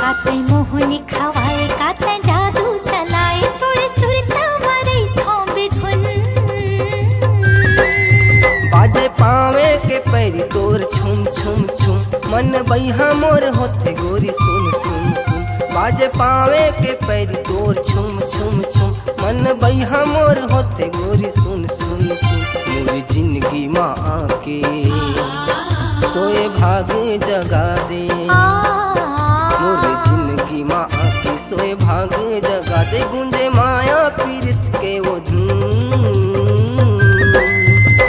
कातै मोहनी खवाए कातै जादू चलाए तोरे सुरता मरे थोबे धुन बाजे पावे के पैरी तोर छुम छुम छुम मन बैहा मोर होते गोरी सुन सुन सुन बाजे पावे के पैरी तोर छुम छुम छुम मन बैहा मोर होते गोरी सुन सुन सुन मोरी जिंदगी माँ आके सोए भाग जगा दे मोरी जिंदगी माँ आके सोए भाग जगा दे गुंजे माया पीरित के वो धुन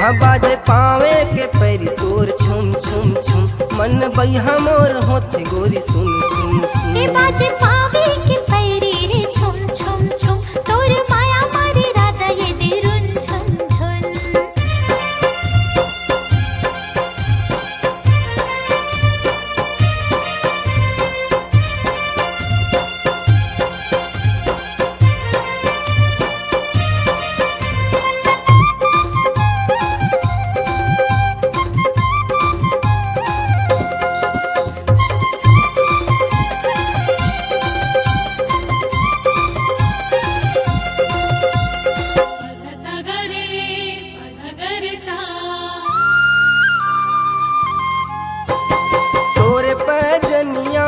हाँ बाजे पावे के पैरी तोर छुम छुम छुम मन बैहा मोर होते गोरी सुन सुन सुन ए बाजे पावे के पैरी रे छुम छुम छुम तोर माया मारे राजा ये दिरुन झुन झुन तोरे पैजनिया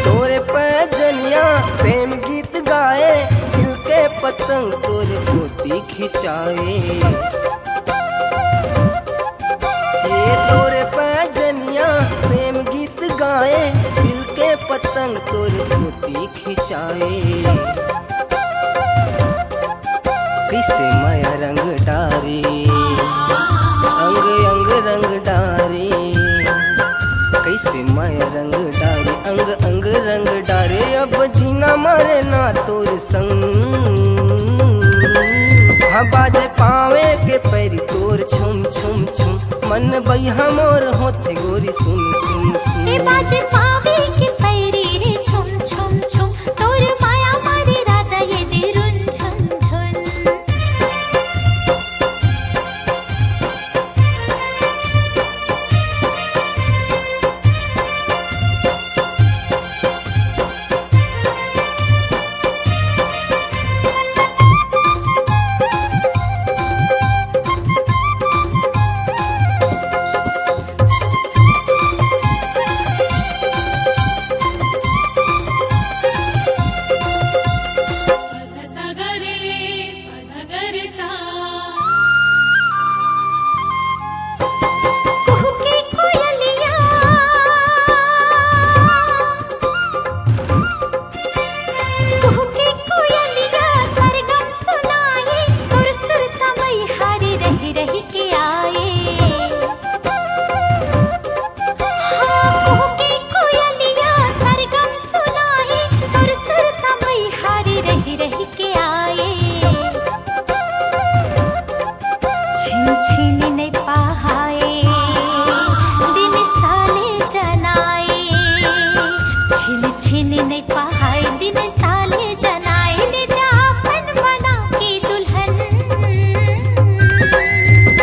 तोरे पैजनिया प्रेम गीत गाए दिल के पतंग तोरे धोती खिंचाए ये तोरे पैजनिया प्रेम गीत गाए दिल के पतंग तोरे धोती खिंचाए किसे माया रंग डारे अंग अंग रंग डारे कैसे माया रंग डारे अंग अंग रंग डारे अब जीना मरे ना तोर संग हाँ बाजे पावे के पैरी तोर छुम छुम छुम मन बैहा मोर होते गोरी सुन सुन सुन ए बाजे पावे के पैरी रे छुम छुम छुम तोर माया मारे राजा ये दिरुन झुन झुन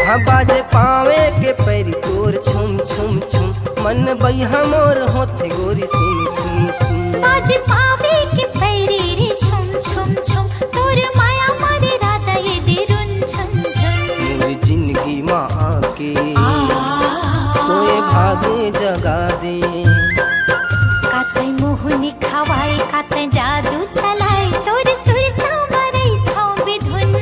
हाँ बाजे पावे के पैरी तोर छुम छुम छुम मन बैहा मोर होते गोरी सुन सुन सुन बाजे पावे के पैरी रे छुम छुम छुम तोर माया मारे राजा ये दिरुन झुन झुन मोरी जिंदगी माँ आके सोए भाग जगा दे कातै मोहनी खवाए कातै जादू चलाए तोर सुरता मरे थोबे धुन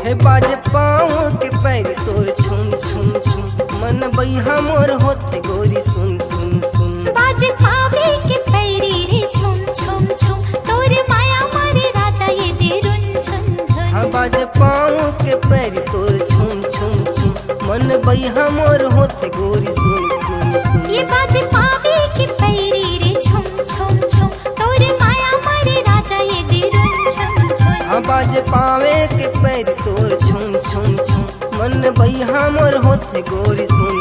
हे बाजे पाँव के पैर तोर छुम छुम छुम मन बैहा मोर होते गोरी सुन सुन सुन बाजे पावे के पैरी रे छुम छुम छुम तोर माया मारे राजा ये दिरुन झुन झुन हाँ बाजे पाँव के पैर तोर छुम छुम छुम मन बैहा मोर होते गोरी सुन सुन सुन ये बाजे पावे के पैरी रे छुम छुम छुम तोर माया मारे राजा ये दिरुन झुन झुन हाँ बाजे पावे के पैर तोर छुम छुम छुम मन बैहा मोर होते गोरी सुन